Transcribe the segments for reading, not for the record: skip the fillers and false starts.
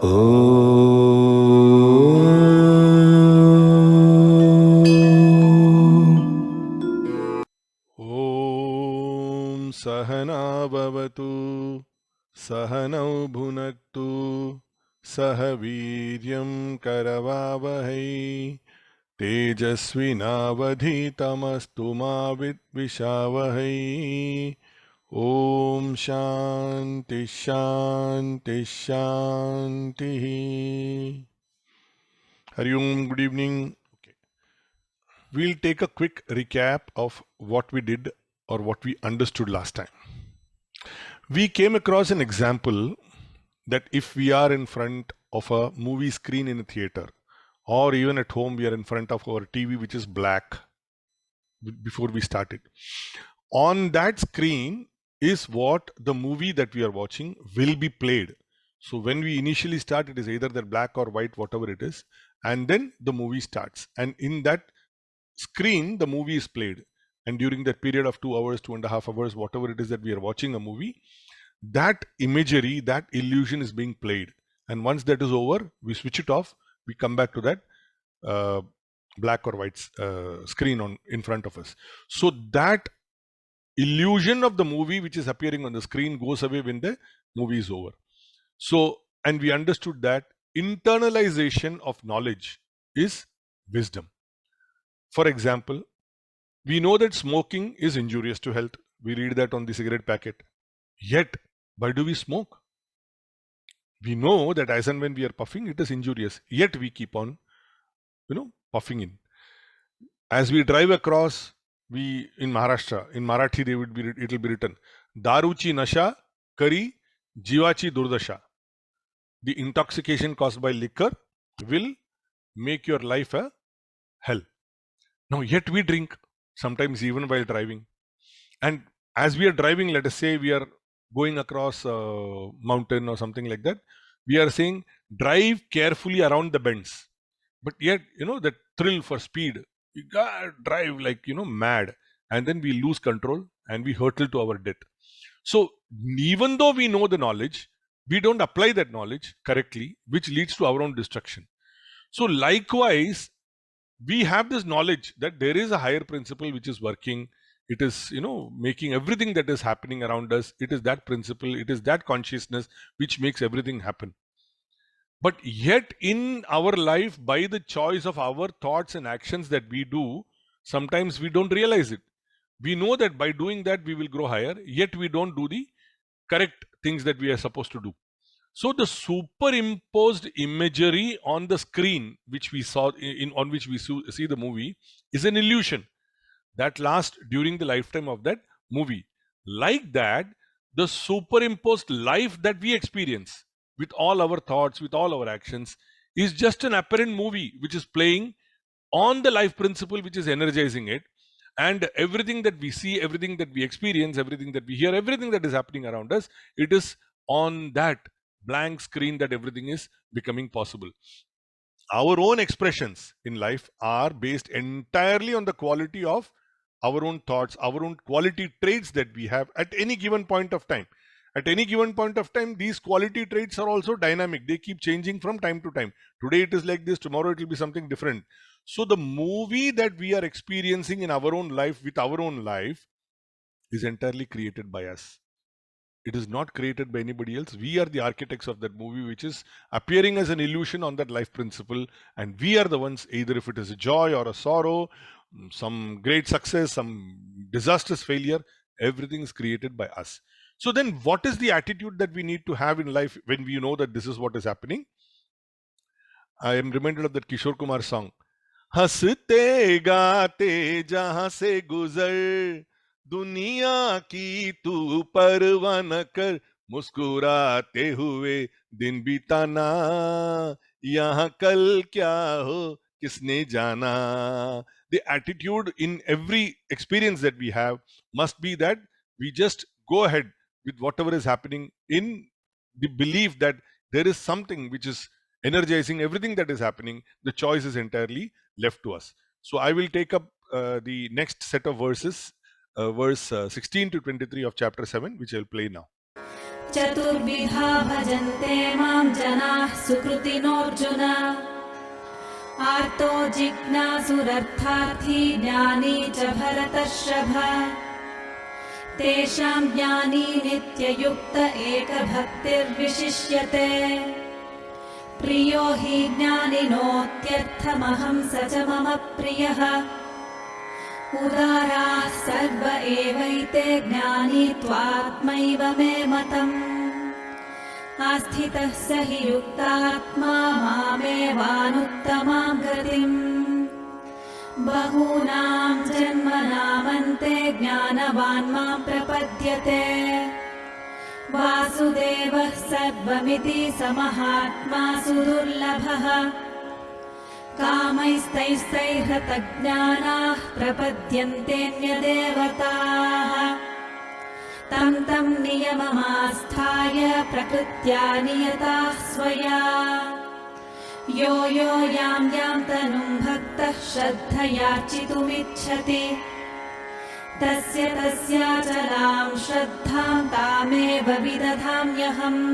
Om Sahana Bhavatu Sahanau Bhunaktu Sahaviryam Karavavahai Tejasvinavadhitamastu ma vidvishavahai. Om Shanti Shanti Shanti. Hari Om, good evening. Okay. We'll take a quick recap of what we did or what we understood last time. We came across an example that if we are in front of a movie screen in a theater, or even at home, we are in front of our TV, which is black before we started. On that screen is what the movie that we are watching will be played. So when we initially start, it is either that black or white, whatever it is, and then the movie starts. And in that screen, the movie is played. And during that period of 2 hours, 2.5 hours, whatever it is that we are watching a movie, that imagery, that illusion is being played. And once that is over, we switch it off, we come back to that black or white screen on in front of us. So that illusion of the movie which is appearing on the screen goes away when the movie is over. So, and we understood that internalization of knowledge is wisdom. For example, we know that smoking is injurious to health. We read that on the cigarette packet. Yet, why do we smoke? We know that as and when we are puffing, it is injurious. Yet we keep on, puffing in. As we drive across, we in Maharashtra, in Marathi, it will be written, Daruchi Nasha Kari Jivachi Durdasha. The intoxication caused by liquor will make your life a hell. Now, yet we drink, sometimes even while driving. And as we are driving, let us say we are going across a mountain or something like that, we are saying, drive carefully around the bends. But yet, the thrill for speed, you gotta drive like, mad. And then we lose control and we hurtle to our death. So even though we know the knowledge, we don't apply that knowledge correctly, which leads to our own destruction. So likewise, we have this knowledge that there is a higher principle which is working. It is, making everything that is happening around us. It is that principle, it is that consciousness which makes everything happen. But yet in our life, by the choice of our thoughts and actions that we do, sometimes we don't realize it. We know that by doing that, we will grow higher, yet we don't do the correct things that we are supposed to do. So the superimposed imagery on the screen, which we saw on which we see the movie, is an illusion that lasts during the lifetime of that movie. Like that, the superimposed life that we experience with all our thoughts, with all our actions, is just an apparent movie which is playing on the life principle which is energizing it. And everything that we see, everything that we experience, everything that we hear, everything that is happening around us, it is on that blank screen that everything is becoming possible. Our own expressions in life are based entirely on the quality of our own thoughts, our own quality traits that we have at any given point of time. At any given point of time, these quality traits are also dynamic. They keep changing from time to time. Today it is like this, tomorrow it will be something different. So the movie that we are experiencing in our own life, with our own life, is entirely created by us. It is not created by anybody else. We are the architects of that movie, which is appearing as an illusion on that life principle. And we are the ones, either if it is a joy or a sorrow, some great success, some disastrous failure, everything is created by us. So then what is the attitude that we need to have in life when we know that this is what is happening? I am reminded of that Kishore Kumar song. हंसते गाते जहां से गुजर दुनिया की तू परवाह न कर मुस्कुराते हुए दिन बिताना यहाँ कल क्या हो किसने जाना. The attitude in every experience that we have must be that we just go ahead with whatever is happening in the belief that there is something which is energizing everything that is happening. The choice is entirely left to us. So I will take up the next set of verses, verse 16 to 23 of chapter 7, which I'll play now. चतुर्विधा भजन्ते मां जनाः सुकृतिनोऽर्जुन आर्तो जिज्ञासुरर्थार्थी ज्ञानी च भरतर्षभ तेषां ज्ञानी नित्ययुक्त एकभक्तिर्विशिष्यते प्रियो हि ज्ञानिनोत्यर्थमहं स च मम प्रियः उदाराः सर्व एवैते ज्ञानी त्वात्मैव मे मतम् आस्थितः स हि युक्तात्मा मामेवानुत्तमां गतिम् बहूनां जन्मनामन्ते ज्ञानवान् मां प्रपद्यते वासुदेवः सर्वमिति स महात्मा सुदुर्लभः कामैस्तैस्तैहृतज्ञानाः प्रपद्यन्तेऽन्यदेवताः तं तं नियममास्थाय प्रकृत्या नियताः स्वया यो यो यां यां तनुं भक्तः श्रद्धयार्चितुमिच्छति तस्य तस्याचलां श्रद्धां तामेव विदधाम्यहम्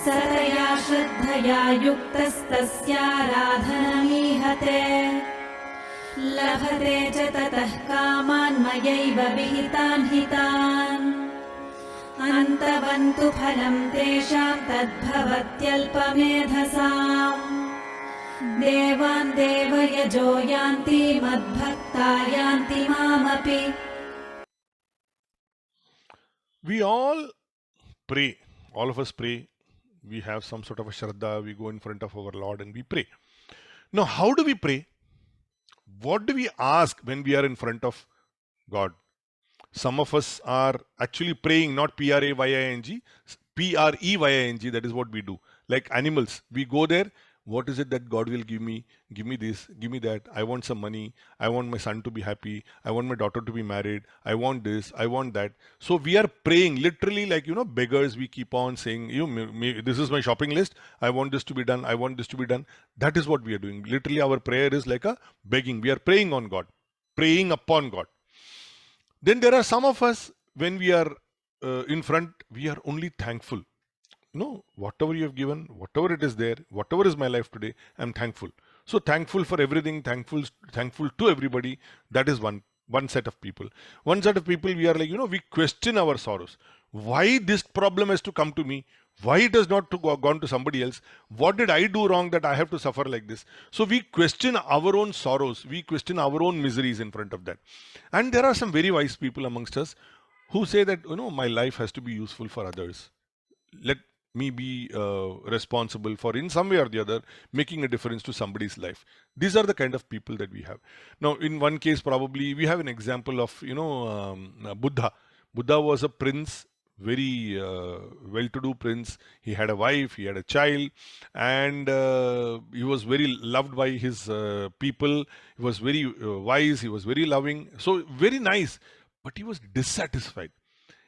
सरया श्रद्धया युक्तस्तस्याराधनमीहते लभते च ततः कामान् मयैव विहितान् हितान् अन्तवन्तु फलं तेषां तद्भवत्यल्पमेधसाम् देवान् देवयजो यान्ति मद्भक्ता यान्ति मामपि. We all pray. All of us pray. We have some sort of a shraddha. We go in front of our Lord and we pray. Now, how do we pray? What do we ask when we are in front of God? Some of us are actually praying, not P-R-A-Y-I-N-G, P-R-E-Y-I-N-G. That is what we do. Like animals, we go there. What is it that God will give me? Give me this, give me that. I want some money. I want my son to be happy. I want my daughter to be married. I want this, I want that. So we are praying literally like, beggars. We keep on saying, this is my shopping list. I want this to be done. I want this to be done. That is what we are doing. Literally our prayer is like a begging. We are praying on God, praying upon God. Then there are some of us, when we are in front, we are only thankful. Whatever you have given, whatever it is there, whatever is my life today, I'm thankful. So thankful for everything, thankful to everybody. That is one set of people. One set of people, we are like, we question our sorrows. Why this problem has to come to me? Why it has not gone to somebody else? What did I do wrong that I have to suffer like this? So we question our own sorrows. We question our own miseries in front of that. And there are some very wise people amongst us who say that, my life has to be useful for others. Let me be responsible for, in some way or the other, making a difference to somebody's life. These are the kind of people that we have. Now, in one case, probably we have an example of, Buddha. Buddha was a prince, very well-to-do prince. He had a wife, he had a child, and he was very loved by his people. He was very wise, he was very loving, so very nice, but he was dissatisfied.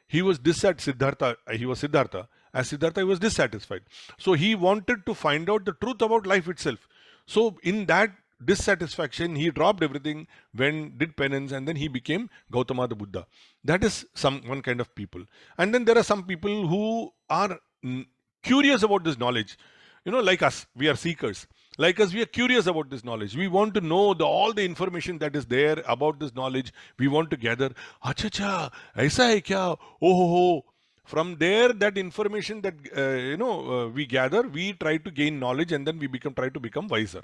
He was Siddhartha. He was Siddhartha. As Siddhartha, he was dissatisfied. So he wanted to find out the truth about life itself. So in that dissatisfaction, he dropped everything, did penance, and then he became Gautama the Buddha. That is one kind of people. And then there are some people who are curious about this knowledge. Like us, we are seekers. Like us, we are curious about this knowledge. We want to know all the information that is there about this knowledge. We want to gather. Acha, aisa hai kya? Oh ho. From there, that information that we gather, we try to gain knowledge, and then we try to become wiser.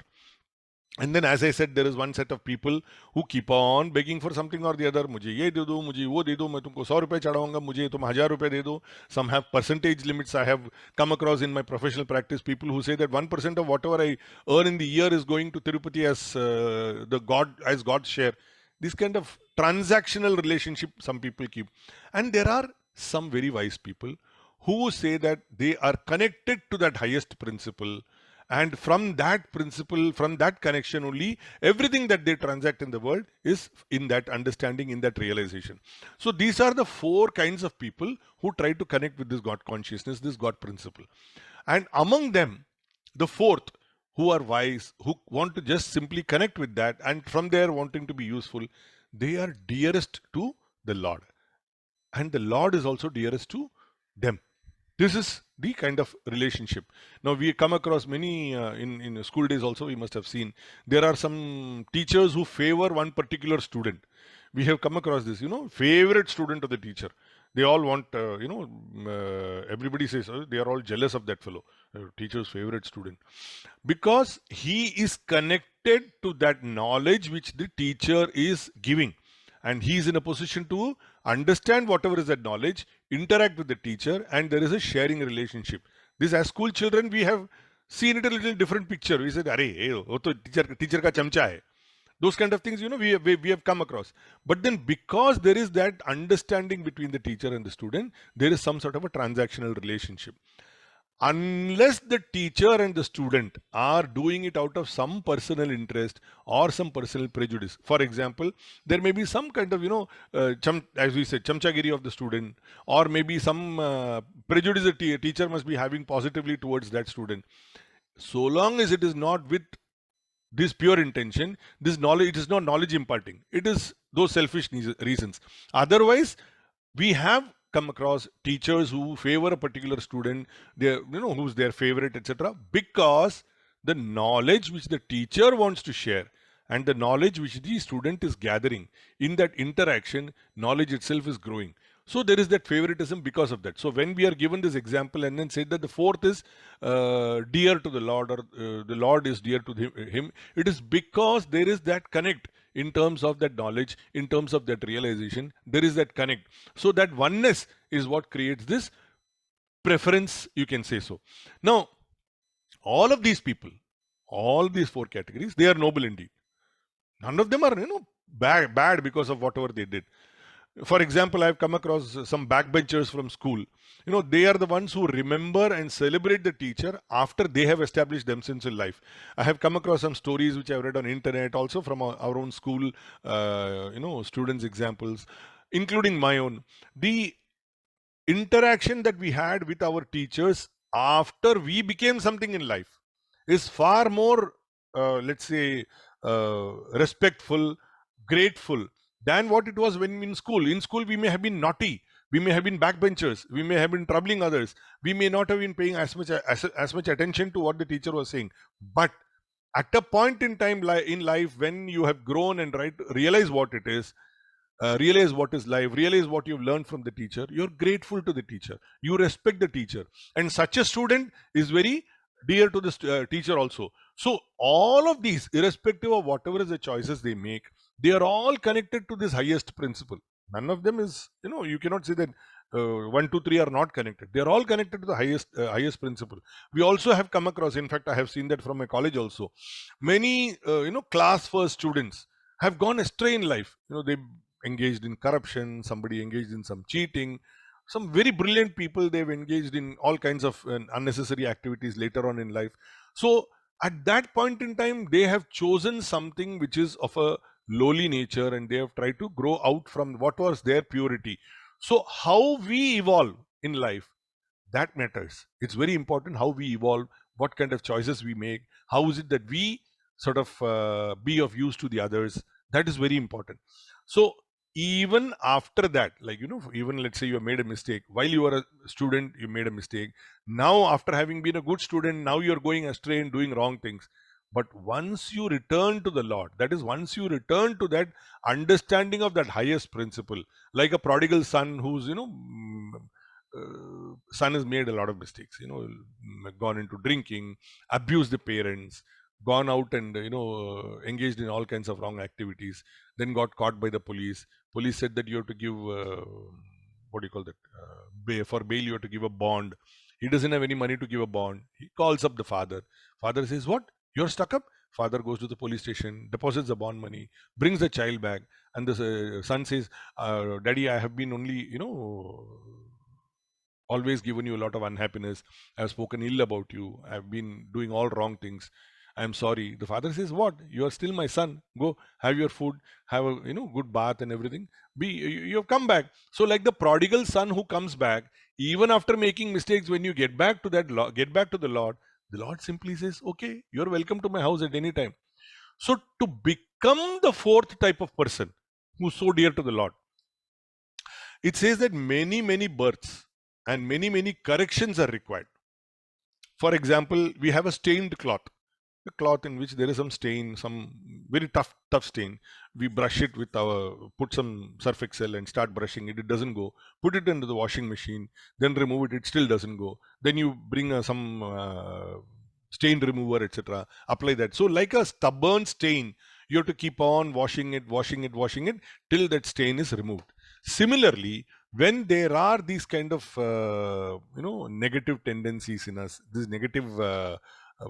And then, as I said, there is one set of people who keep on begging for something or the other. मुझे ये दे दो, मुझे वो दे दो, मैं तुमको 100 रुपए चढ़ाऊंगा, मुझे तुम 1000 रुपए दे दो. Some have percentage limits. I have come across in my professional practice people who say that 1% of whatever I earn in the year is going to Tirupati as God's share. This kind of transactional relationship some people keep. And there are some very wise people who say that they are connected to that highest principle, and from that principle, from that connection only, everything that they transact in the world is in that understanding, in that realization. So these are the 4 kinds of people who try to connect with this God consciousness, this God principle. And among them, the 4th, who are wise, who want to just simply connect with that, and from there wanting to be useful, they are dearest to the Lord. And the Lord is also dearest to them. This is the kind of relationship. Now we come across many in school days also. We must have seen there are some teachers who favor one particular student. We have come across this. Favorite student of the teacher. They all want. Everybody says they are all jealous of that fellow, teacher's favorite student, because he is connected to that knowledge which the teacher is giving, and he is in a position to understand whatever is that knowledge, interact with the teacher, and there is a sharing relationship. This, as school children, we have seen it a little different picture. We said, "Arey, wo to teacher ka chamcha hai." Those kind of things, we have come across. But then, because there is that understanding between the teacher and the student, there is some sort of a transactional relationship. Unless the teacher and the student are doing it out of some personal interest or some personal prejudice. For example, there may be some kind of, as we said, chamchagiri of the student, or maybe some prejudice a teacher must be having positively towards that student. So long as it is not with this pure intention, this knowledge, it is not knowledge imparting. It is those selfish reasons. Otherwise, we have come across teachers who favor a particular student, who's their favorite, etc., because the knowledge which the teacher wants to share and the knowledge which the student is gathering, in that interaction, knowledge itself is growing. So there is that favoritism because of that. So when we are given this example and then said that the fourth is dear to the Lord, or the Lord is dear to him, it is because there is that connect in terms of that knowledge, in terms of that realization. There is that connect. So that oneness is what creates this preference, you can say so. Now, all of these people, all these four categories, they are noble indeed. None of them are, bad because of whatever they did. For example, I've come across some backbenchers from school. They are the ones who remember and celebrate the teacher after they have established themselves in life. I have come across some stories which I've read on internet, also from our own school, students' examples, including my own. The interaction that we had with our teachers after we became something in life is far more, let's say, respectful, grateful than what it was when in school. In school, we may have been naughty, we may have been backbenchers, we may have been troubling others, we may not have been paying as much attention to what the teacher was saying. But at a point in time in life, when you have grown and realize what it is, realize what is life, realize what you've learned from the teacher, you're grateful to the teacher, you respect the teacher, and such a student is very dear to the teacher also. So all of these, irrespective of whatever is the choices they make, they are all connected to this highest principle. None of them is, you cannot say that 1, 2, 3 are not connected. They are all connected to the highest principle. We also have come across, in fact, I have seen that from my college also, many class first students have gone astray in life. They engaged in corruption, somebody engaged in some cheating. Some very brilliant people, they've engaged in all kinds of unnecessary activities later on in life. So at that point in time, they have chosen something which is of a lowly nature, and they have tried to grow out from what was their purity. So how we evolve in life, that matters. It's very important how we evolve, what kind of choices we make, how is it that we sort of be of use to the others. That is very important. So even after that, like, even let's say you have made a mistake while you were a student, you made a mistake. Now, after having been a good student, now you're going astray and doing wrong things. But once you return to the Lord, that is, once you return to that understanding of that highest principle, like a prodigal son who's, son has made a lot of mistakes, gone into drinking, abused the parents, gone out and, engaged in all kinds of wrong activities, then got caught by the police. Police said that you have to give, what do you call that? For bail, you have to give a bond. He doesn't have any money to give a bond. He calls up the father. Father says, "What? You're stuck up?" Father goes to the police station, deposits the bond money, brings the child back, and the son says, "Daddy, I have been only, always given you a lot of unhappiness. I've spoken ill about you. I've been doing all wrong things. I'm sorry." The father says, "What? You are still my son. Go have your food, have a good bath and everything. You have come back." So, like the prodigal son who comes back, even after making mistakes, when you get back to get back to the Lord simply says, "Okay, you're welcome to my house at any time." So to become the fourth type of person who's so dear to the Lord, it says that many, many births and many corrections are required. For example, we have a stained cloth, a cloth in which there is some stain, some very tough stain. We brush it with put some surf excel and start brushing it. It doesn't go. Put it into the washing machine, then remove it. It still doesn't go. Then you bring some stain remover, etc. Apply that. So like a stubborn stain, you have to keep on washing it till that stain is removed. Similarly, when there are these kind of negative tendencies in us, these negative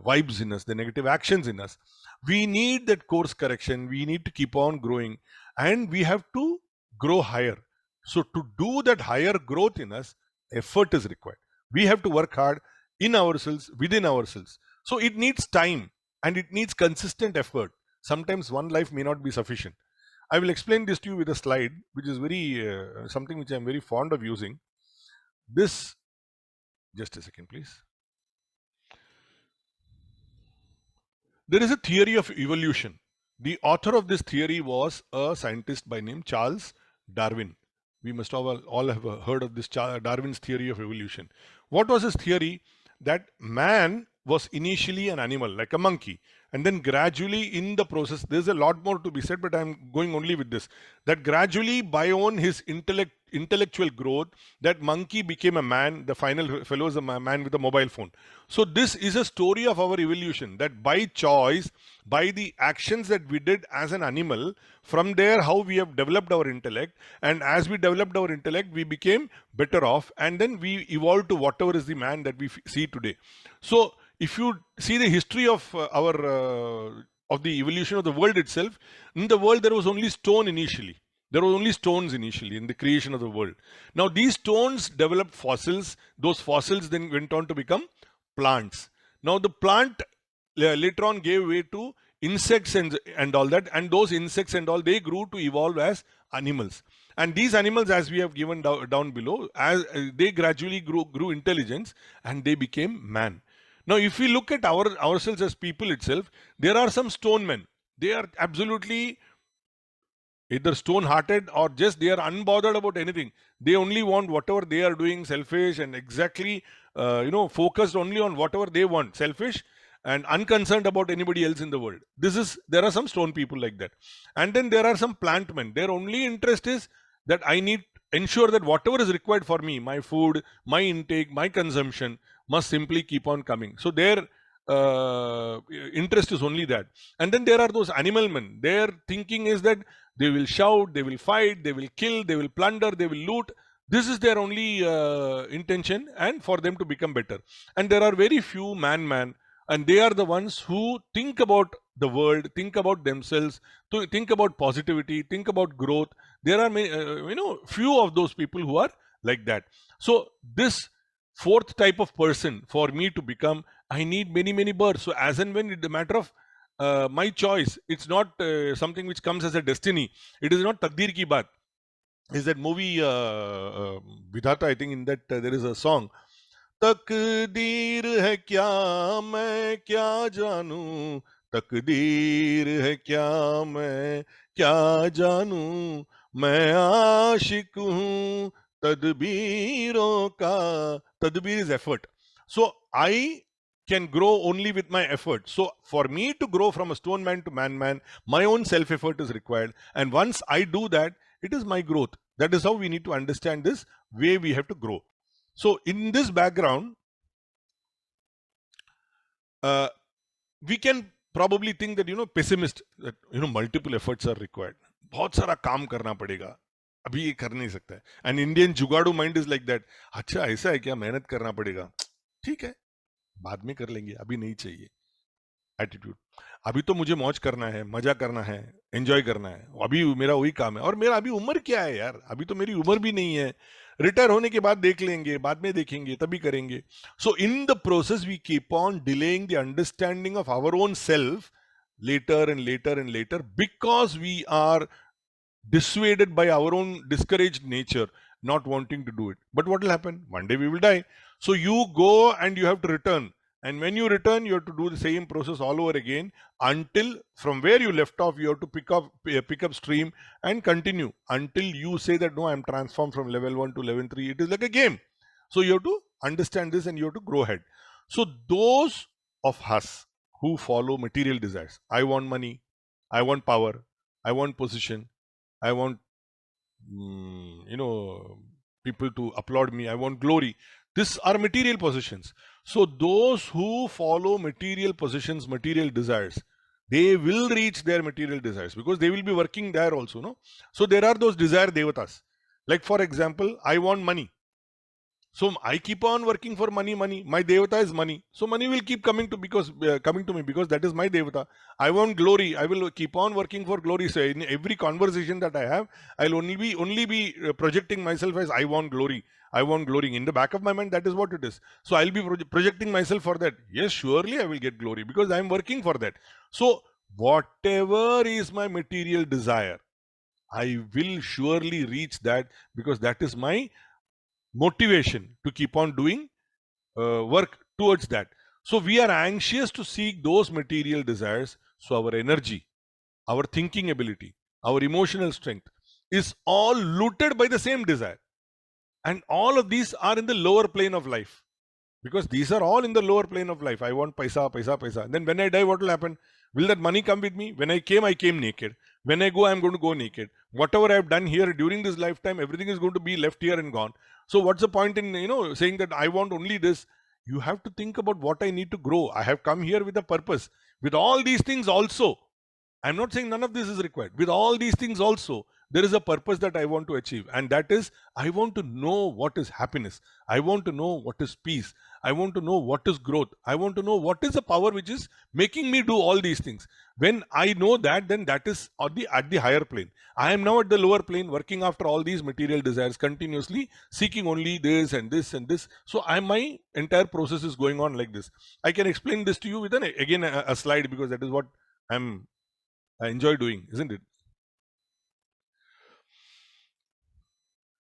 vibes in us, the negative actions in us, we need that course correction. We need to keep on growing, and we have to grow higher. So to do that higher growth in us, effort is required. We have to work hard in ourselves, within ourselves. So it needs time and it needs consistent effort. Sometimes one life may not be sufficient. I will explain this to you with a slide, which is very something which I'm very fond of using. This, just a second, please. There is a theory of evolution. The author of this theory was a scientist by name Charles Darwin. We must all have heard of this Darwin's theory of evolution. What was his theory? That man was initially an animal, like a monkey, and then gradually in the process, there's a lot more to be said, but I'm going only with this, that gradually by on his intellectual growth, that monkey became a man. The final fellow is a man with a mobile phone. So this is a story of our evolution, that by choice, by the actions that we did as an animal, from there how we have developed our intellect, and as we developed our intellect, we became better off, and then we evolved to whatever is the man that we see today. So if you see the history of of the evolution of the world itself, in the world there was only stone initially. There were only stones initially in the creation of the world. Now these stones developed fossils. Those fossils then went on to become plants. Now the plant later on gave way to insects and all that, and those insects and all, they grew to evolve as animals. And these animals, as we have given down below, as they gradually grew intelligence, and they became man. Now if we look at ourselves as people itself, there are some stone men. They are absolutely either stone hearted, or just they are unbothered about anything. They only want whatever they are doing, selfish and exactly focused only on whatever they want, selfish and unconcerned about anybody else in the world. There are some stone people like that. And then there are some plant men. Their only interest is that I need ensure that whatever is required for me, my food, my intake, my consumption, must simply keep on coming. So their interest is only that. And then there are those animal men. Their thinking is that they will shout, they will fight, they will kill, they will plunder, they will loot. This is their only intention, and for them to become better. And there are very few man, and they are the ones who think about the world, think about themselves, to think about positivity, think about growth. There are many, few of those people who are like that. So this fourth type of person, for me to become, I need many births. So as and when it's a matter of my choice, it's not something which comes as a destiny. It is not takdir ki baat. Is that movie Vidhata? I think in that there is a song. तकदीर है क्या मैं क्या जानूं, तकदीर है क्या मैं क्या जानूं, मैं आशिक हूं तदबीरों का. Tadbir is effort. So I can grow only with my effort. So for me to grow from a stone man to man, my own self effort is required. And once I do that, it is my growth. That is how we need to understand this way we have to grow. So in this background, we can probably think that, pessimist, that, multiple efforts are required. बहुत सारा काम करना पड़ेगा, अभी ये कर नहीं सकता है. And Indian जुगाड़ू mind is like that. अच्छा ऐसा है क्या, मेहनत करना पड़ेगा, ठीक है, बाद में कर लेंगे, अभी नहीं चाहिए. एटीट्यूड. अभी तो मुझे मौज करना है, मजा करना है, एंजॉय करना है, अभी मेरा वही काम है. और मेरा अभी उम्र क्या है यार, अभी तो मेरी उम्र भी नहीं है, रिटायर होने के बाद देख लेंगे, बाद में देखेंगे, तभी करेंगे. So in the process we keep on delaying the understanding of our own self later and later because we are dissuaded by our own discouraged nature, not wanting to do it. But what will happen? One day we will die. So you go and you have to return. And when you return, you have to do the same process all over again until from where you left off, you have to pick up stream and continue until you say that, no, I am transformed from level 1 to level 3. It is like a game. So you have to understand this and you have to grow ahead. So those of us who follow material desires, I want money, I want power, I want position, I want people to applaud me, I want glory. These are material possessions. So those who follow material possessions, material desires, they will reach their material desires because they will be working there also, no? So there are those desire devatas. Like for example, I want money. So I keep on working for money, money. My devata is money. So money will keep coming to me because that is my devata. I want glory. I will keep on working for glory. So in every conversation that I have, I'll only be projecting myself as I want glory. I want glory. In the back of my mind, that is what it is. So I'll be projecting myself for that. Yes, surely I will get glory because I'm working for that. So whatever is my material desire, I will surely reach that because that is my motivation to keep on doing work towards that. So we are anxious to seek those material desires. So our energy, our thinking ability, our emotional strength is all looted by the same desire. And all of these are in the lower plane of life. Because these are all in the lower plane of life. I want paisa, paisa, paisa. Then when I die, what will happen? Will that money come with me? When I came naked. When I go, I'm going to go naked. Whatever I've done here during this lifetime, everything is going to be left here and gone. So what's the point in saying that I want only this? You have to think about what I need to grow. I have come here with a purpose. With all these things also, I'm not saying none of this is required. With all these things also, there is a purpose that I want to achieve. And that is, I want to know what is happiness. I want to know what is peace. I want to know what is growth. I want to know what is the power which is making me do all these things. When I know that, then that is at the higher plane. I am now at the lower plane, working after all these material desires, continuously seeking only this and this and this. So my entire process is going on like this. I can explain this to you with a slide because that is what I enjoy doing, isn't it?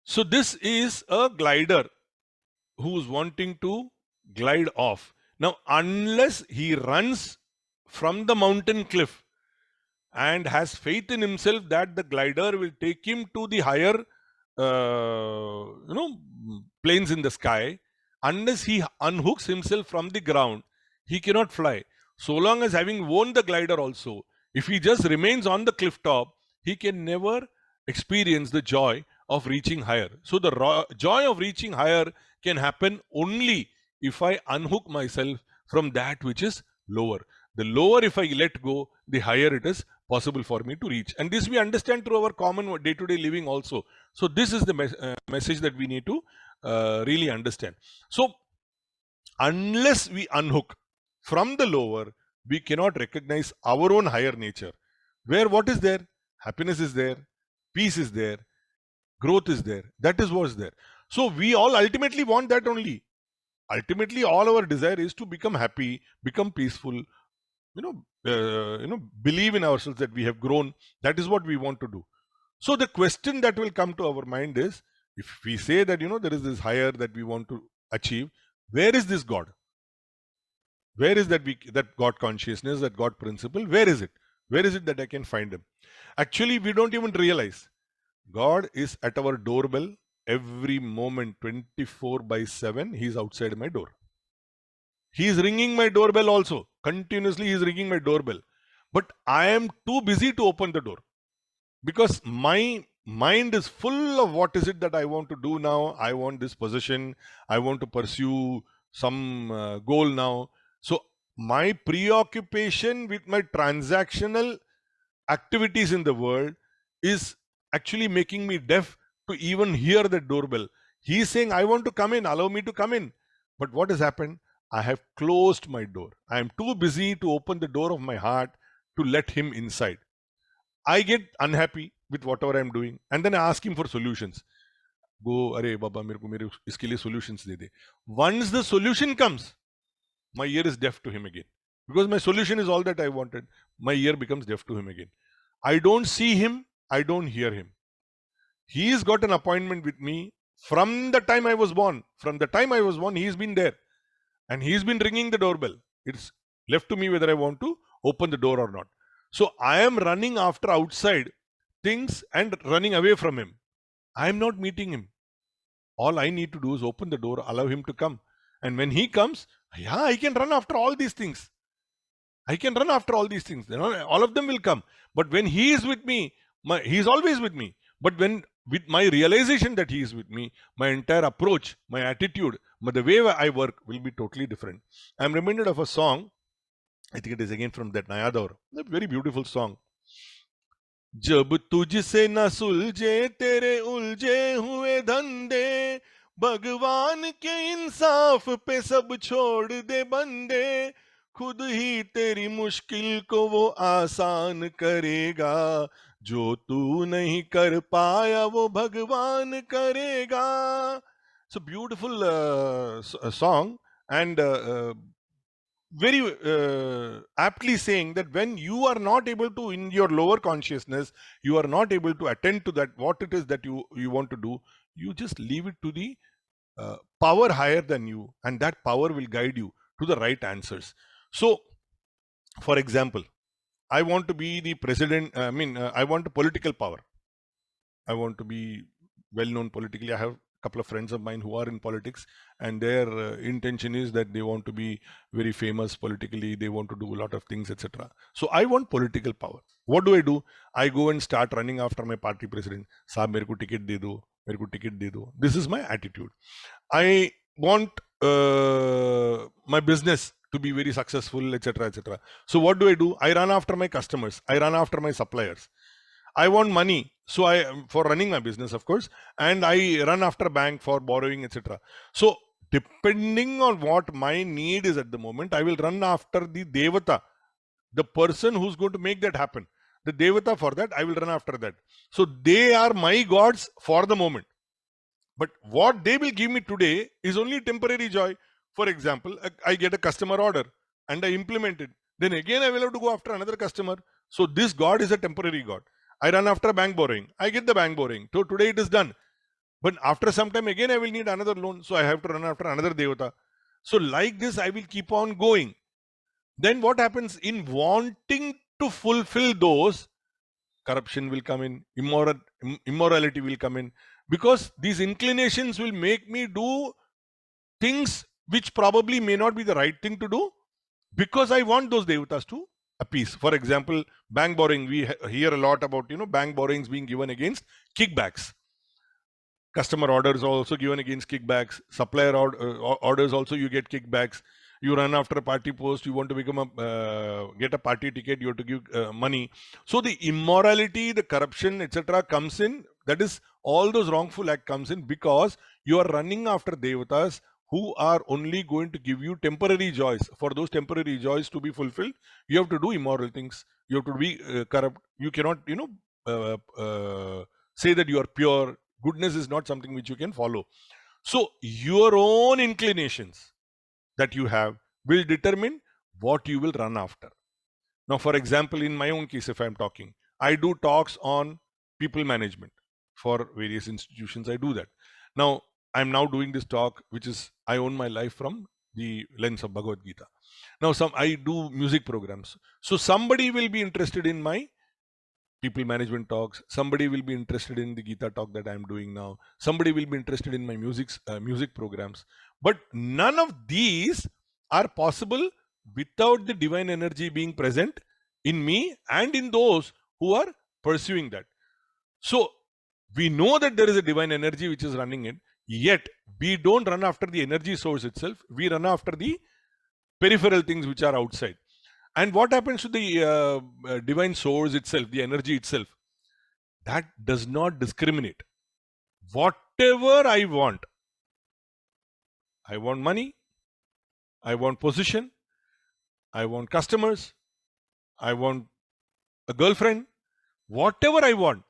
So this is a glider who's wanting to glide off. Now, unless he runs from the mountain cliff and has faith in himself that the glider will take him to the higher, planes in the sky, unless he unhooks himself from the ground, he cannot fly. So long as having won the glider also, if he just remains on the cliff top, he can never experience the joy of reaching higher. So the joy of reaching higher can happen only if I unhook myself from that which is lower. The lower, if I let go, the higher it is possible for me to reach. And this we understand through our common day-to-day living also. So this is the message that we need to really understand. So unless we unhook from the lower, we cannot recognize our own higher nature. Where what is there? Happiness is there, peace is there, growth is there. That is what's there. So we all ultimately want that only. Ultimately, all our desire is to become happy, become peaceful, believe in ourselves that we have grown. That is what we want to do. So the question that will come to our mind is, if we say that there is this higher that we want to achieve, where is this God? Where is that God consciousness, that God principle? Where is it? Where is it that I can find him? Actually, we don't even realize God is at our doorbell every moment, 24/7. He's outside my door. He is ringing my doorbell also. Continuously he is ringing my doorbell. But I am too busy to open the door. Because my mind is full of what is it that I want to do now. I want this position. I want to pursue some goal now. So my preoccupation with my transactional activities in the world is actually making me deaf to even hear the doorbell. He is saying, I want to come in, allow me to come in. But what has happened? I have closed my door. I am too busy to open the door of my heart to let him inside. I get unhappy with whatever I am doing, and then I ask him for solutions. Go, Arey Baba, mere iske liye solutions de de. Once the solution comes, my ear is deaf to him again. Because my solution is all that I wanted. My ear becomes deaf to him again. I don't see him, I don't hear him. He's got an appointment with me from the time I was born. From the time I was born, he's been there. And he's been ringing the doorbell. It's left to me whether I want to open the door or not. So I am running after outside things and running away from him. I am not meeting him. All I need to do is open the door, allow him to come. And when he comes, yeah, I can run after all these things. I can run after all these things. All of them will come. But when he is with me, he is always with me. But when with my realization that he is with me, my entire approach, my attitude, the way I work will be totally different. I'm reminded of a song. I think it is again from that Naya Daur. A very beautiful song. जब तुझसे न सुलझे तेरे उलझे हुए धंधे, भगवान के इंसाफ पे सब छोड़ दे बंदे, खुद ही तेरी मुश्किल को वो आसान करेगा, जो तू नहीं कर पाया वो भगवान करेगा. So beautiful song, and very aptly saying that when you are not able to, in your lower consciousness, you are not able to attend to that what it is that you want to do, you just leave it to the power higher than you, and that power will guide you to the right answers. So for example, I want to be the president. I want a political power. I want to be well known politically. I have a couple of friends of mine who are in politics, and their intention is that they want to be very famous politically. They want to do a lot of things, etc. So I want political power. What do? I go and start running after my party president. Saab, mere ko ticket de do. Mere ko ticket de do. This is my attitude. I want my business to be very successful, etc., etc. So what do? I run after my customers. I run after my suppliers. I want money, so for running my business, of course, and I run after bank for borrowing, etc. So depending on what my need is at the moment, I will run after the devata, the person who's going to make that happen. The devata for that, I will run after that. So they are my gods for the moment. But what they will give me today is only temporary joy. For example, I get a customer order and I implement it. Then again I will have to go after another customer. So this god is a temporary god. I run after bank borrowing. I get the bank borrowing. So today it is done. But after some time again I will need another loan. So I have to run after another devata. So like this I will keep on going. Then what happens in wanting to fulfill those, corruption will come in, immorality will come in, because these inclinations will make me do things which probably may not be the right thing to do, because I want those devatas to appease. For example, bank borrowing, we hear a lot about bank borrowings being given against kickbacks. Customer orders also given against kickbacks. Supplier orders also you get kickbacks. You run after a party post, you want to become get a party ticket, you have to give money. So the immorality, the corruption, etc. comes in. That is, all those wrongful act comes in because you are running after devatas who are only going to give you temporary joys. For those temporary joys to be fulfilled, you have to do immoral things. You have to be corrupt. You cannot, say that you are pure. Goodness is not something which you can follow. So your own inclinations that you have will determine what you will run after. Now, for example, in my own case, if I'm talking, I do talks on people management for various institutions. I do that. Now, I'm now doing this talk, which is I own my life from the lens of Bhagavad Gita. Now, I do music programs. So somebody will be interested in my people management talks. Somebody will be interested in the Gita talk that I'm doing now. Somebody will be interested in my music programs. But none of these are possible without the divine energy being present in me and in those who are pursuing that. So we know that there is a divine energy which is running it, yet we don't run after the energy source itself. We run after the peripheral things which are outside. And what happens to the divine source itself, the energy itself? That does not discriminate. Whatever I want money, I want position, I want customers, I want a girlfriend, whatever I want,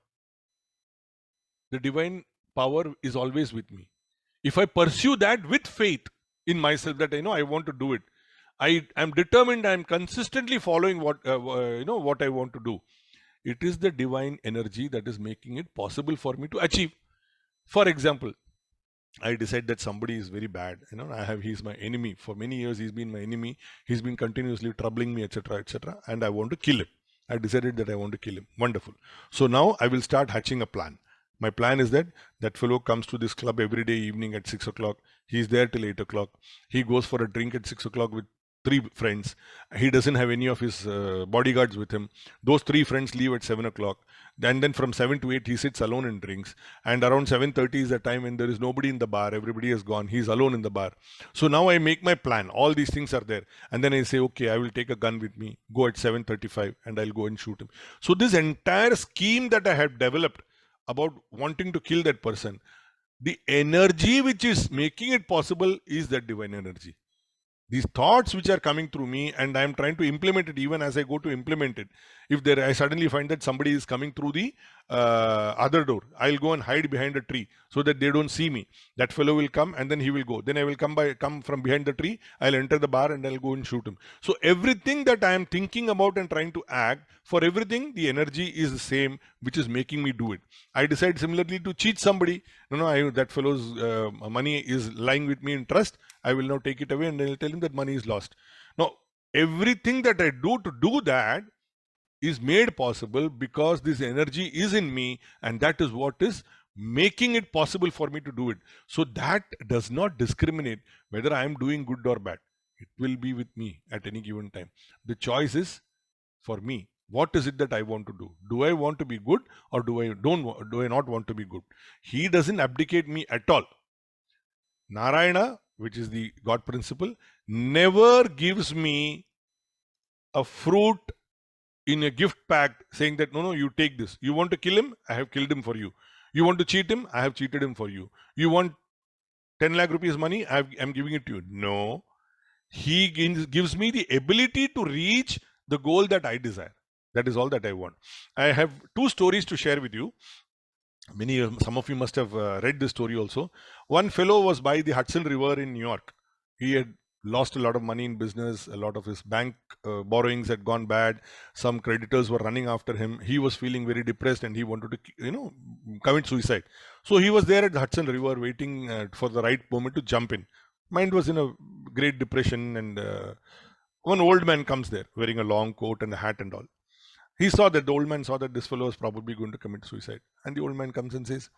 the divine power is always with me. If I pursue that with faith in myself that I want to do it, I am determined, I am consistently following what I want to do. It is the divine energy that is making it possible for me to achieve. For example, I decide that somebody is very bad. He's my enemy. For many years, he's been my enemy. He's been continuously troubling me, etc., etc. And I want to kill him. I decided that I want to kill him. Wonderful. So now I will start hatching a plan. My plan is that that fellow comes to this club every day evening at 6 o'clock. He's there till 8 o'clock. He goes for a drink at 6 o'clock with three friends. He doesn't have any of his bodyguards with him. Those three friends leave at 7 o'clock. And then from 7 to 8, he sits alone and drinks. And around 7:30 is the time when there is nobody in the bar. Everybody has gone. He's alone in the bar. So now I make my plan. All these things are there. And then I say, okay, I will take a gun with me. Go at 7:35 and I'll go and shoot him. So this entire scheme that I have developed about wanting to kill that person, the energy which is making it possible is that divine energy. These thoughts which are coming through me, and I am trying to implement it. Even as I go to implement it, if there I suddenly find that somebody is coming through the other door, I'll go and hide behind a tree so that they don't see me. That fellow will come and then he will go. Then I will come from behind the tree. I'll enter the bar and I'll go and shoot him. So everything that I am thinking about and trying to act, for everything the energy is the same, which is making me do it. I decide similarly to cheat somebody. No, that fellow's money is lying with me in trust. I will now take it away and I'll tell him that money is lost. Now, everything that I do to do that is made possible because this energy is in me, and that is what is making it possible for me to do it. So that does not discriminate whether I am doing good or bad. It will be with me at any given time. The choice is for me. What is it that I want to do? Do I want to be good or do I not want to be good? He doesn't abdicate me at all. Narayana, which is the God principle, never gives me a fruit in a gift pack saying that, no, you take this. You want to kill him? I have killed him for you. You want to cheat him? I have cheated him for you. You want 10 lakh rupees money? I'm giving it to you. No. He gives me the ability to reach the goal that I desire. That is all that I want. I have two stories to share with you. Some of you must have read this story also. One fellow was by the Hudson River in New York. He had lost a lot of money in business. A lot of his bank borrowings had gone bad. Some creditors were running after him. He was feeling very depressed and he wanted to, commit suicide. So he was there at the Hudson River waiting for the right moment to jump in. Mind was in a great depression, and one old man comes there wearing a long coat and a hat and all. The old man saw that this fellow was probably going to commit suicide. And the old man comes and says,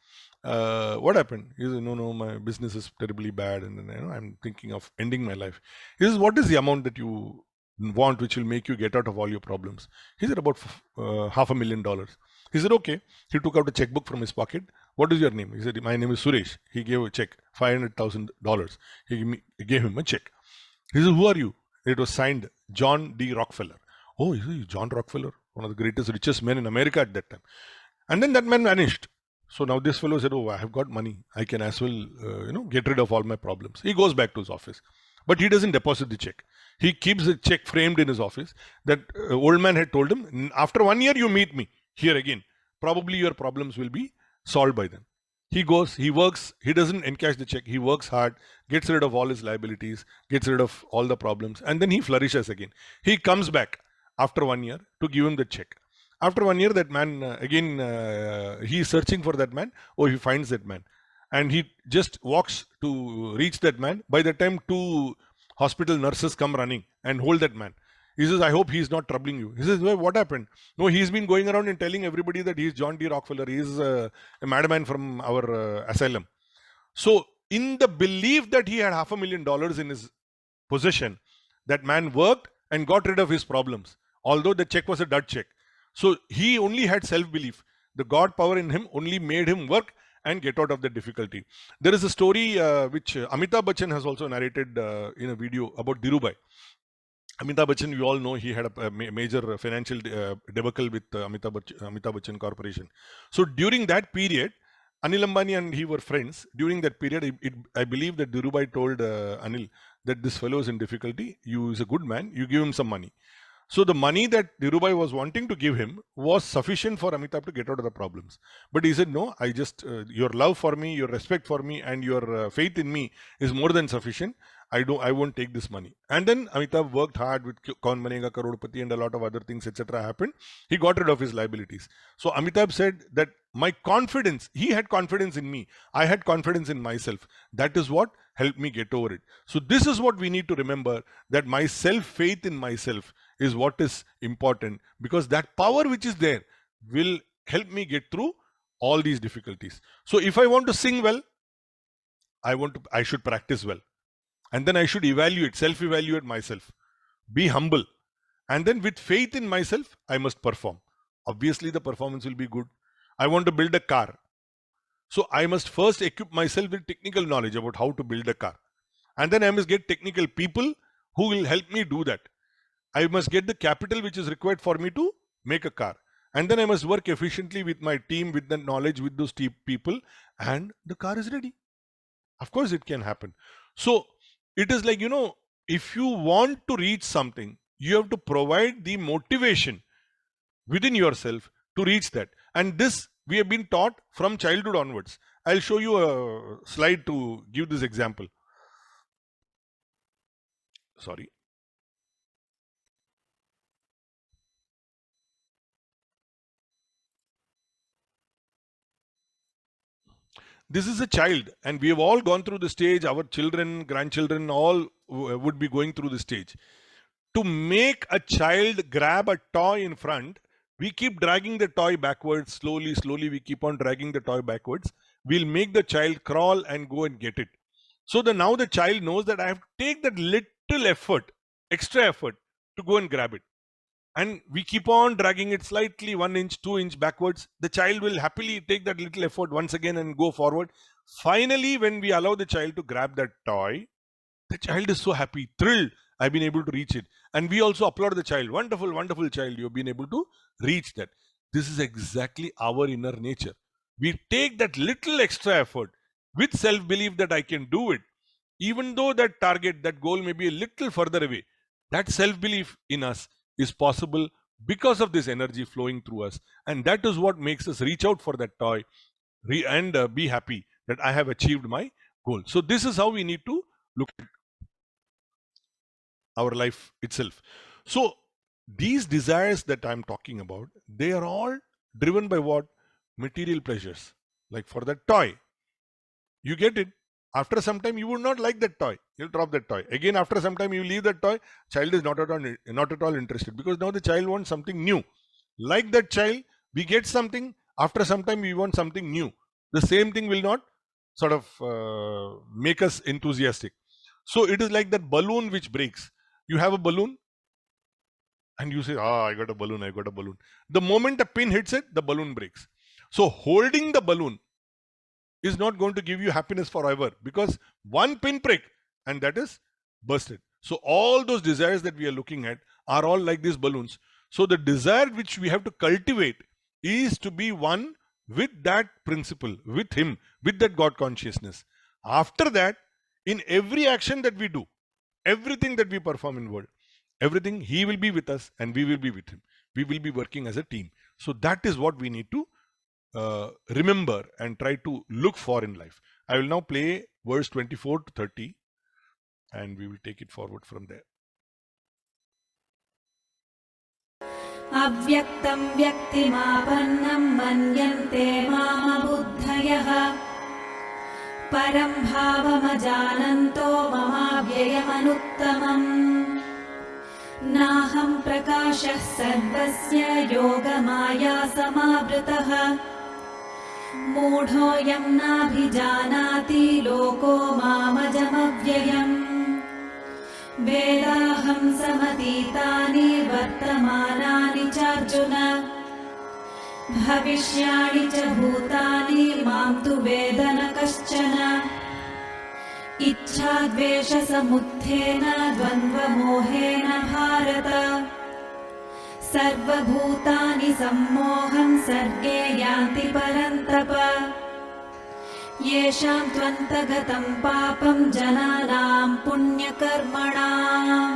what happened? He says, no, my business is terribly bad and I'm thinking of ending my life. He says, what is the amount that you want which will make you get out of all your problems? He said, about $500,000. He said, okay. He took out a checkbook from his pocket. What is your name? He said, my name is Suresh. He gave a check, $500,000. He gave him a check. He said, who are you? It was signed John D. Rockefeller. Oh, is John Rockefeller? One of the greatest, richest men in America at that time. And then that man vanished. So now this fellow said, oh, I have got money. I can as well, get rid of all my problems. He goes back to his office. But he doesn't deposit the check. He keeps the check framed in his office. That old man had told him, after 1 year, you meet me here again. Probably your problems will be solved by then. He goes, he works, he doesn't encash the check. He works hard, gets rid of all his liabilities, gets rid of all the problems, and then he flourishes again. He comes back after 1 year to give him the check. After 1 year, that man, he is searching for that man. Oh, he finds that man. And he just walks to reach that man. By the time 2 hospital nurses come running and hold that man. He says, I hope he is not troubling you. He says, well, what happened? No, he's been going around and telling everybody that he is John D. Rockefeller. He is a madman from our asylum. So, in the belief that he had $500,000 in his possession, that man worked and got rid of his problems, although the check was a dud check. So he only had self-belief. The God power in him only made him work and get out of the difficulty. There is a story which Amitabh Bachchan has also narrated in a video about Dhirubhai. Amitabh Bachchan, we all know, he had a major financial debacle with Amitabh Bachchan Corporation. So during that period, Anil Ambani and he were friends. During that period, I believe that Dhirubhai told Anil that this fellow is in difficulty. You is a good man. You give him some money. So the money that Dhirubhai was wanting to give him was sufficient for Amitabh to get out of the problems. But he said, no, I just, your love for me, your respect for me, and your faith in me is more than sufficient. I won't take this money. And then Amitabh worked hard with Kaun Banega Crorepati and a lot of other things, etc. happened. He got rid of his liabilities. So Amitabh said that my confidence, he had confidence in me. I had confidence in myself. That is what helped me get over it. So this is what we need to remember, that my self-faith in myself is what is important, because that power which is there will help me get through all these difficulties. So if I want to sing well, I should practice well. And then I should self-evaluate myself, be humble. And then with faith in myself, I must perform. Obviously, the performance will be good. I want to build a car. So I must first equip myself with technical knowledge about how to build a car. And then I must get technical people who will help me do that. I must get the capital which is required for me to make a car. And then I must work efficiently with my team, with the knowledge, with those people, and the car is ready. Of course, it can happen. So it is like, if you want to reach something, you have to provide the motivation within yourself to reach that. And this we have been taught from childhood onwards. I'll show you a slide to give this example. Sorry. This is a child, and we have all gone through the stage. Our children, grandchildren, all would be going through the stage. To make a child grab a toy in front, we keep dragging the toy backwards. Slowly, we keep on dragging the toy backwards. We'll make the child crawl and go and get it. So now the child knows that I have to take that little effort, extra effort, to go and grab it. And we keep on dragging it slightly 1 inch, 2 inch backwards. The child will happily take that little effort once again and go forward. Finally, when we allow the child to grab that toy, the child is so happy, thrilled. I've been able to reach it. And we also applaud the child. Wonderful, wonderful child. You've been able to reach that. This is exactly our inner nature. We take that little extra effort with self-belief that I can do it. Even though that target, that goal may be a little further away, that self-belief in us is possible because of this energy flowing through us. And that is what makes us reach out for that toy and be happy that I have achieved my goal. So this is how we need to look at our life itself. So these desires that I'm talking about, they are all driven by what? Material pleasures. Like for that toy, you get it. After some time, you would not like that toy. You'll drop that toy. Again, after some time, you leave that toy. Child is not at all interested, because now the child wants something new. Like that child, we get something. After some time, we want something new. The same thing will not sort of make us enthusiastic. So it is like that balloon which breaks. You have a balloon and you say, I got a balloon, I got a balloon. The moment a pin hits it, the balloon breaks. So holding the balloon is not going to give you happiness forever, because one pin prick and that is bursted. So all those desires that we are looking at are all like these balloons. So the desire which we have to cultivate is to be one with that principle, with him, with that God consciousness. After that, in every action that we do, everything that we perform in world, everything, he will be with us and we will be with him. We will be working as a team. So that is what we need to remember and try to look for in life. I will now play verse 24 to 30 and we will take it forward from there. Avyaktam vyaktimapannam manyante mamabuddhayah param bhavamajananto mamavyayamanuttama naham prakashah sarvasya yogamaya samavritah मूढोऽयं नाभिजानाति लोको मामजमव्ययम् वेदाहं समतीतानि वर्तमानानि चार्जुन भविष्याणि च भूतानि मां तु वेद न कश्चन इच्छाद्वेषसमुत्थेन द्वन्द्वमोहेन भारत सर्वभूतानि सम्मोहं सर्गे यान्ति परन्तप येषां त्वन्तगतं पापं जनानां पुण्यकर्मणां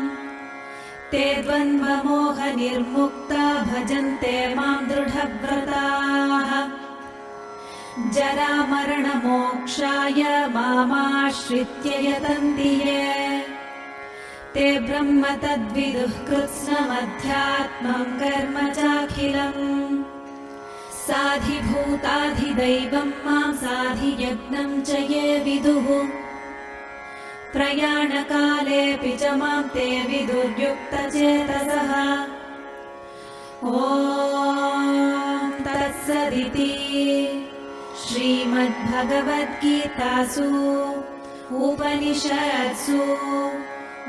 ते द्वन्द्वमोहनिर्मुक्ता भजन्ते मां दृढव्रताः जरामरणमोक्षाय मामाश्रित्य यतन्ति ये ते ब्रह्म तद्विदुः कृत्स्नमध्यात्मं कर्म चाखिलम् साधिभूताधिदैवं मां साधियज्ञं च ये विदुः प्रयाणकालेऽपि च मां ते विदुर्युक्तचेतसः ॐ तत्सदिति श्रीमद्भगवद्गीतासु उपनिषत्सु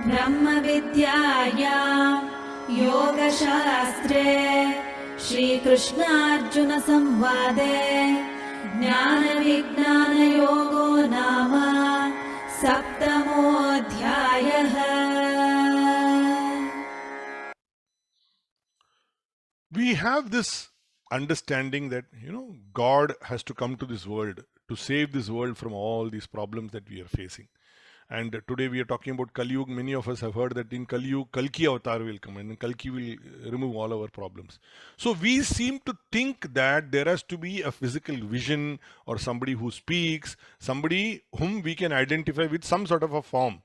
ब्रह्मविद्यायां योगशास्त्रे श्रीकृष्णार्जुनसंवादे ज्ञानविज्ञानयोगो नाम सप्तमोऽध्यायः। We have this understanding that God has to come to this world to save this world from all these problems that we are facing. And today we are talking about Kali Yuga. Many of us have heard that in Kali Yuga, Kalki avatar will come and Kalki will remove all our problems. So we seem to think that there has to be a physical vision or somebody who speaks, somebody whom we can identify with some sort of a form.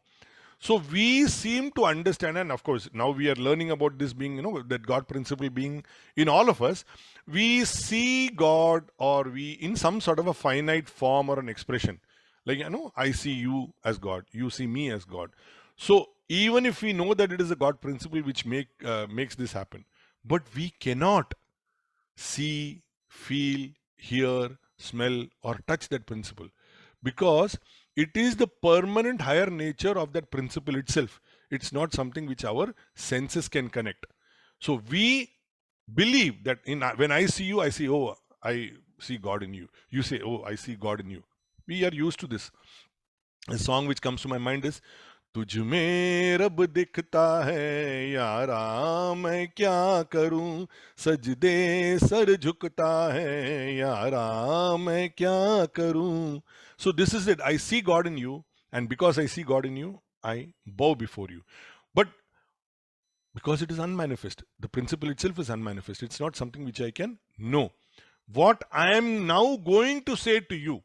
So we seem to understand, and of course, now we are learning about this being, that God principle being in all of us. We see God, or we in some sort of a finite form or an expression. Like, I see you as God, you see me as God. So even if we know that it is a God principle which makes this happen, but we cannot see, feel, hear, smell, or touch that principle, because it is the permanent higher nature of that principle itself. It's not something which our senses can connect. So we believe that when I see you, I see, oh, I see God in you. You say, oh, I see God in you. We are used to this. A song which comes to my mind is, तुझ में रब दिखता है यारा मैं क्या करूं, सजदे सर झुकता है यारा मैं क्या करूं. So this is it. I see God in you, and because I see God in you, I bow before you. But because it is unmanifest, the principle itself is unmanifest. It's not something which I can know. What I am now going to say to you,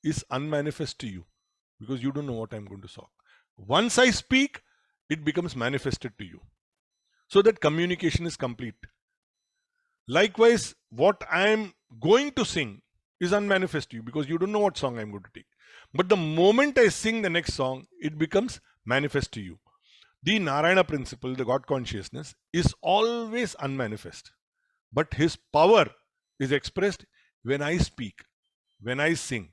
is unmanifest to you, because you don't know what I'm going to talk. Once I speak, it becomes manifested to you. So that communication is complete. Likewise, what I am going to sing is unmanifest to you, because you don't know what song I'm going to take. But the moment I sing the next song, it becomes manifest to you. The Narayana principle, the God consciousness, is always unmanifest. But his power is expressed when I speak, when I sing.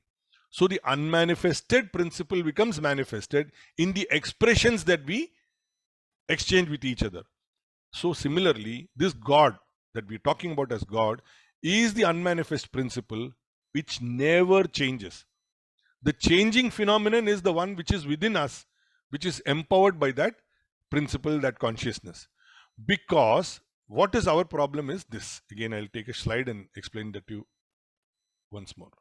So the unmanifested principle becomes manifested in the expressions that we exchange with each other. So similarly, this God that we're talking about as God is the unmanifest principle which never changes. The changing phenomenon is the one which is within us, which is empowered by that principle, that consciousness. Because what is our problem is this. Again, I'll take a slide and explain that to you once more.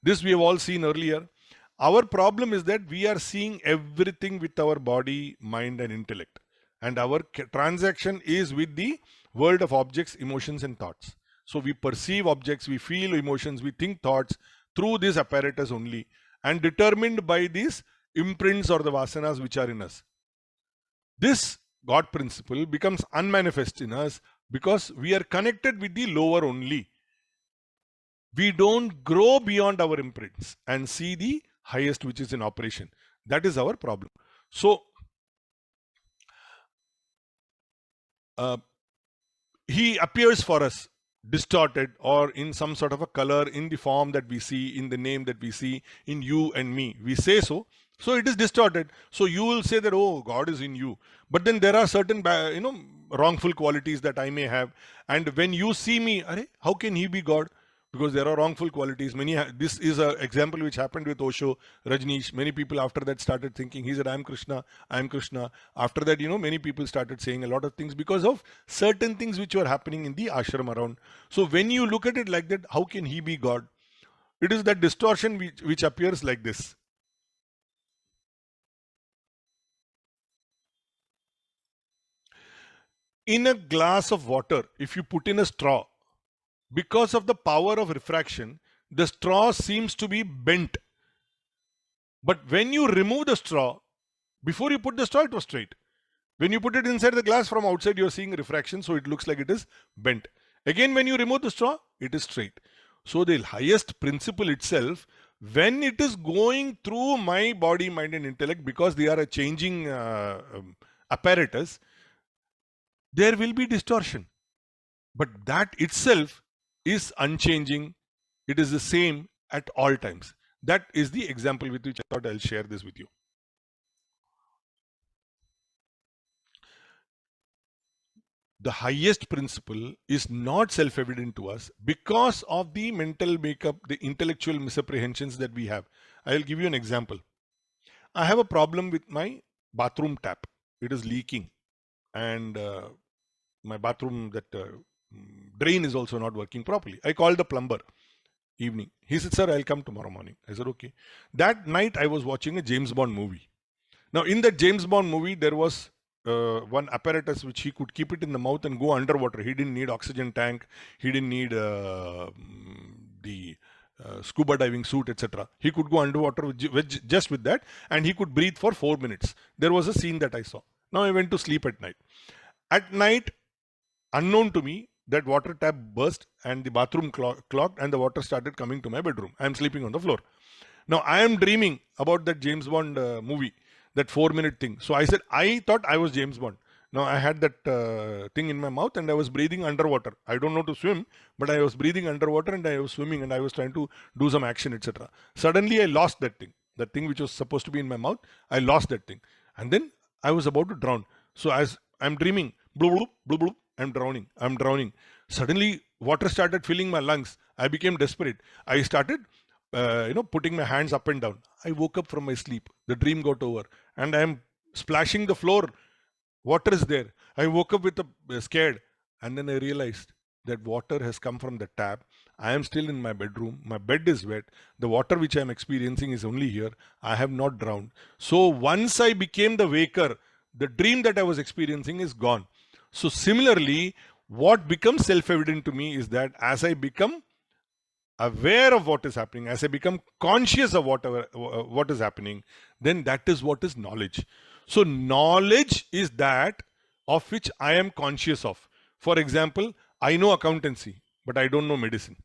This we have all seen earlier. Our problem is that we are seeing everything with our body, mind, and intellect. And our transaction is with the world of objects, emotions, and thoughts. So we perceive objects, we feel emotions, we think thoughts through this apparatus only, and determined by these imprints or the vasanas which are in us. This God principle becomes unmanifest in us because we are connected with the lower only. We don't grow beyond our imprints and see the highest which is in operation. That is our problem. So he appears for us distorted or in some sort of a color, in the form that we see, in the name that we see, in you and me. We say so. So it is distorted. So you will say that, oh, God is in you. But then there are certain, wrongful qualities that I may have. And when you see me, how can he be God? Because there are wrongful qualities. This is an example which happened with Osho, Rajneesh. Many people after that started thinking, he said, I am Krishna, I am Krishna. After that, many people started saying a lot of things because of certain things which were happening in the ashram around. So when you look at it like that, how can he be God? It is that distortion which appears like this. In a glass of water, if you put in a straw, because of the power of refraction, the straw seems to be bent. But when you remove the straw, before you put the straw, it was straight. When you put it inside the glass from outside, you're seeing refraction, so it looks like it is bent. Again, when you remove the straw, it is straight. So the highest principle itself, when it is going through my body, mind, and intellect, because they are a changing apparatus, there will be distortion. But that itself is unchanging. It is the same at all times. That is the example with which I thought I'll share this with you. The highest principle is not self-evident to us because of the mental makeup, the intellectual misapprehensions that we have. I'll give you an example. I have a problem with my bathroom tap. It is leaking, and my bathroom drain is also not working properly. I called the plumber evening. He said, "Sir, I'll come tomorrow morning." I said, "Okay." That night I was watching a James Bond movie. Now, in that James Bond movie, there was one apparatus which he could keep it in the mouth and go underwater. He didn't need oxygen tank. He didn't need the scuba diving suit, etc. He could go underwater just with that, and he could breathe for 4 minutes. There was a scene that I saw. Now I went to sleep at night. At night, unknown to me, that water tap burst and the bathroom clogged, and the water started coming to my bedroom. I am sleeping on the floor. Now I am dreaming about that James Bond movie, that 4 minute thing. So I said, I thought I was James Bond. Now I had that thing in my mouth and I was breathing underwater. I don't know to swim, but I was breathing underwater and I was swimming and I was trying to do some action, etc. Suddenly I lost that thing which was supposed to be in my mouth. I lost that thing. And then I was about to drown. So as I'm dreaming, bloop, bloop, bloop, bloop, I'm drowning. I'm drowning. Suddenly water started filling my lungs. I became desperate. I started putting my hands up and down. I woke up from my sleep. The dream got over, and I am splashing the floor. Water is there. I woke up with scared, and then I realized that water has come from the tap. I am still in my bedroom. My bed is wet. The water which I am experiencing is only here. I have not drowned. So once I became the waker, the dream that I was experiencing is gone. So similarly, what becomes self-evident to me is that as I become aware of what is happening, as I become conscious of what is happening, then that is what is knowledge. So knowledge is that of which I am conscious of. For example, I know accountancy, but I don't know medicine.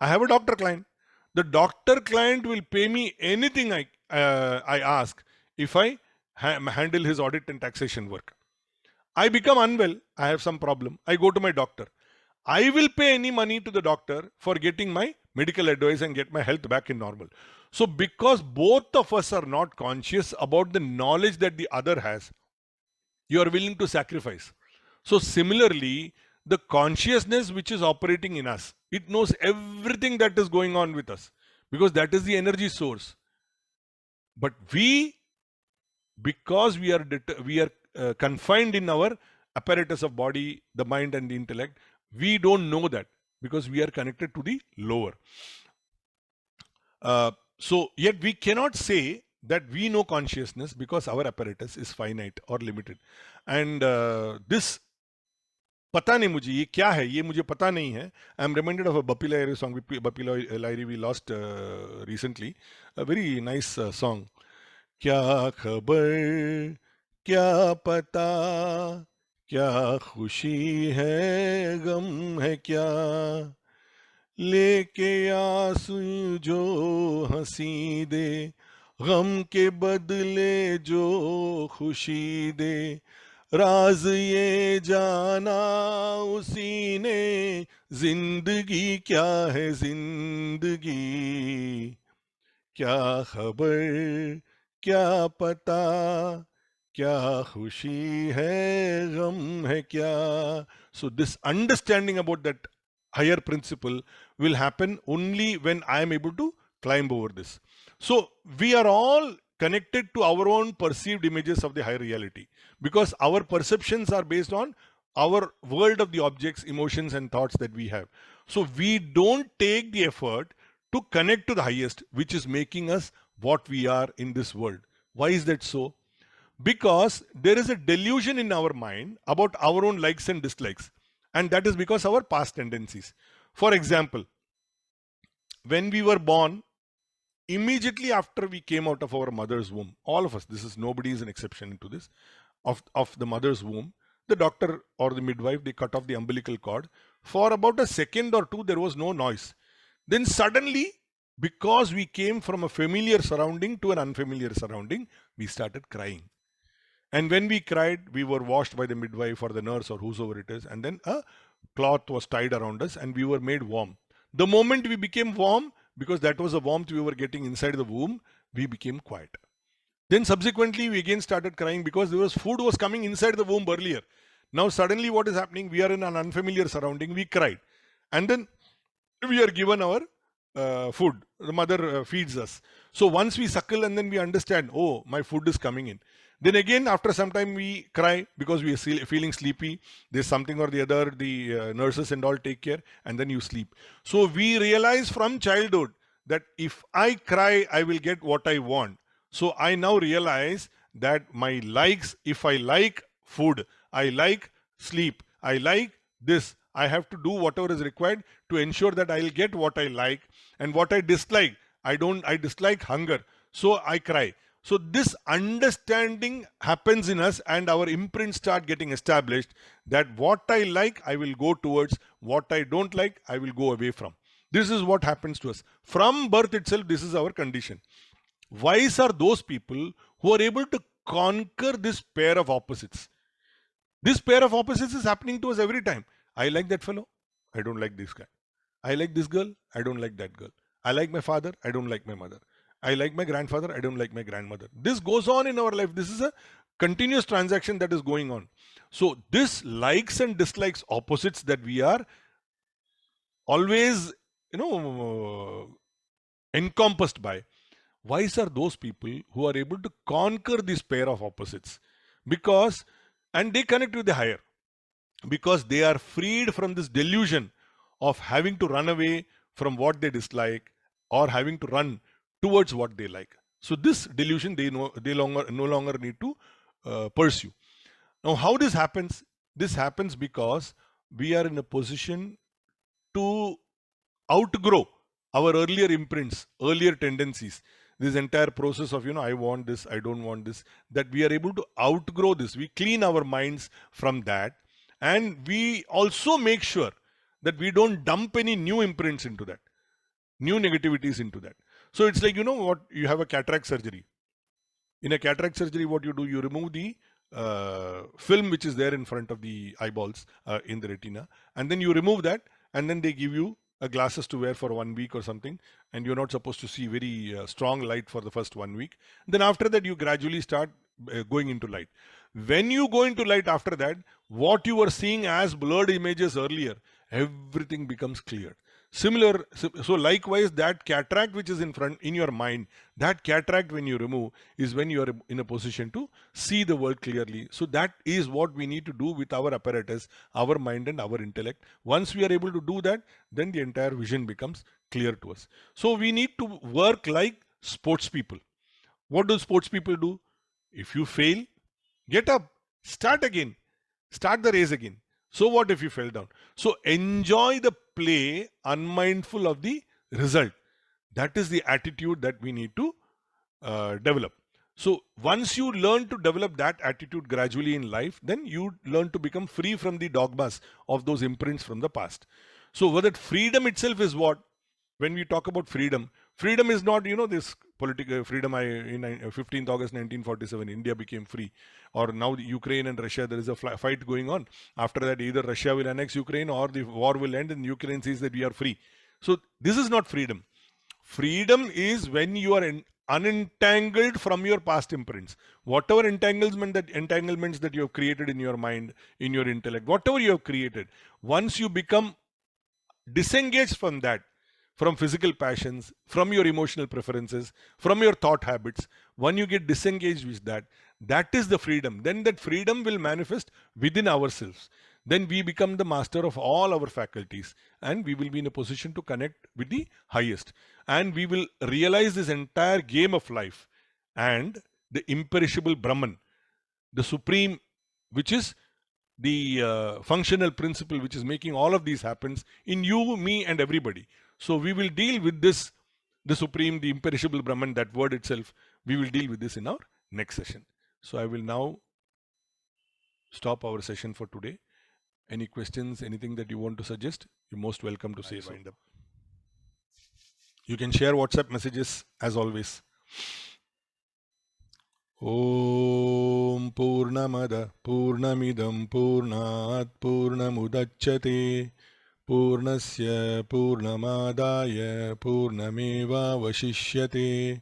I have a doctor client. The doctor client will pay me anything I ask if I handle his audit and taxation work. I become unwell. I have some problem. I go to my doctor. I will pay any money to the doctor for getting my medical advice and get my health back in normal. So because both of us are not conscious about the knowledge that the other has, you are willing to sacrifice. So similarly, the consciousness which is operating in us, it knows everything that is going on with us because that is the energy source. But because we are confined in our apparatus of body, the mind and the intellect, we don't know that because we are connected to the lower. So yet we cannot say that we know consciousness because our apparatus is finite or limited. And this पता नहीं मुझे ये क्या है, ये मुझे पता नहीं है. I am reminded of a Bappi Lahiri song. Bappi Lahiri we lost recently. A very nice song. क्या खबर, क्या पता, क्या खुशी है, गम है क्या, लेके आंसू जो हंसी दे, गम के बदले जो खुशी दे, राज ये जाना उसी ने, जिंदगी क्या है जिंदगी, क्या खबर, क्या पता, क्या खुशी है, गम है क्या. So this understanding about that higher principle will happen only when I am able to climb over this. So we are all connected to our own perceived images of the higher reality because our perceptions are based on our world of the objects, emotions and thoughts that we have. So we don't take the effort to connect to the highest, which is making us what we are in this world. Why is that so? Because there is a delusion in our mind about our own likes and dislikes, and that is because our past tendencies. For example, when we were born, immediately after we came out of our mother's womb, all of us, this is nobody is an exception into this, of the mother's womb, the doctor or the midwife, they cut off the umbilical cord. For about a second or two, there was no noise. Then suddenly, because we came from a familiar surrounding to an unfamiliar surrounding, we started crying. And when we cried, we were washed by the midwife or the nurse or whosoever it is, and then a cloth was tied around us and we were made warm. The moment we became warm, because that was the warmth we were getting inside the womb, we became quiet. Then subsequently, we again started crying because there was food was coming inside the womb earlier. Now suddenly what is happening? We are in an unfamiliar surrounding. We cried. And then we are given our food. The mother feeds us. So once we suckle and then we understand, oh, my food is coming in. Then again, after some time, we cry because we are feeling sleepy. There's something or the other. The nurses and all take care, and then you sleep. So we realize from childhood that if I cry, I will get what I want. So I now realize that my likes, if I like food, I like sleep, I like this, I have to do whatever is required to ensure that I'll get what I like, and what I dislike, I dislike hunger. So I cry. So this understanding happens in us and our imprints start getting established that what I like, I will go towards, what I don't like, I will go away from. This is what happens to us. From birth itself, this is our condition. Wise are those people who are able to conquer this pair of opposites. This pair of opposites is happening to us every time. I like that fellow. I don't like this guy. I like this girl. I don't like that girl. I like my father. I don't like my mother. I like my grandfather. I don't like my grandmother. This goes on in our life. This is a continuous transaction that is going on. So this likes and dislikes opposites that we are always, encompassed by. Wise are those people who are able to conquer this pair of opposites because, and they connect with the higher, because they are freed from this delusion of having to run away from what they dislike or having to run towards what they like. So this delusion they no longer need to pursue. Now, how this happens? This happens because we are in a position to outgrow our earlier imprints, earlier tendencies. This entire process of, I want this, I don't want this, that we are able to outgrow this. We clean our minds from that. And we also make sure that we don't dump any new imprints into that, new negativities into that. So it's like, what, you have a cataract surgery. In a cataract surgery, what you do, you remove the film which is there in front of the eyeballs in the retina, and then you remove that, and then they give you glasses to wear for 1 week or something, and you're not supposed to see very strong light for the first 1 week. Then after that, you gradually start going into light. When you go into light after that, what you were seeing as blurred images earlier, everything becomes clear. Similar, so likewise, that cataract which is in front in your mind, that cataract when you remove is when you are in a position to see the world clearly. So that is what we need to do with our apparatus, our mind and our intellect. Once we are able to do that, then the entire vision becomes clear to us. So we need to work like sports people. What do sports people do? If you fail, get up, start again, start the race again. So what if you fell down? So enjoy the play, unmindful of the result. That is the attitude that we need to develop. So once you learn to develop that attitude gradually in life, then you learn to become free from the dogmas of those imprints from the past. So whether freedom itself is what? When we talk about freedom, freedom is not, this political freedom. In 15th August 1947, India became free. Or now the Ukraine and Russia, there is a fight going on. After that, either Russia will annex Ukraine or the war will end and Ukraine says that we are free. So this is not freedom. Freedom is when you are unentangled from your past imprints. Whatever entanglements that you have created in your mind, in your intellect, whatever you have created, once you become disengaged from that, from physical passions, from your emotional preferences, from your thought habits, when you get disengaged with that, that is the freedom. Then that freedom will manifest within ourselves. Then we become the master of all our faculties and we will be in a position to connect with the highest. And we will realize this entire game of life and the imperishable Brahman, the supreme, which is the functional principle which is making all of these happens in you, me and everybody. So we will deal with this, the supreme, the imperishable Brahman, that word itself, we will deal with this in our next session. So I will now stop our session for today. Any questions, anything that you want to suggest, you're most welcome to say so. You can share WhatsApp messages as always. Om Purnamada Purnamidam Purnat Purnamudachyate Purnasya Purnamadaya Purnameva Vashishyate.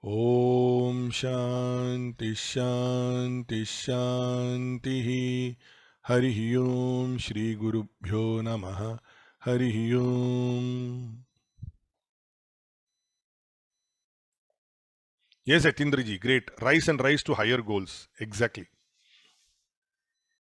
Om Shanti Shanti Shanti. Hari Om Shri Gurubhyo Namaha. Hari Om. Yes, Atindraji, great. Rise and rise to higher goals. Exactly.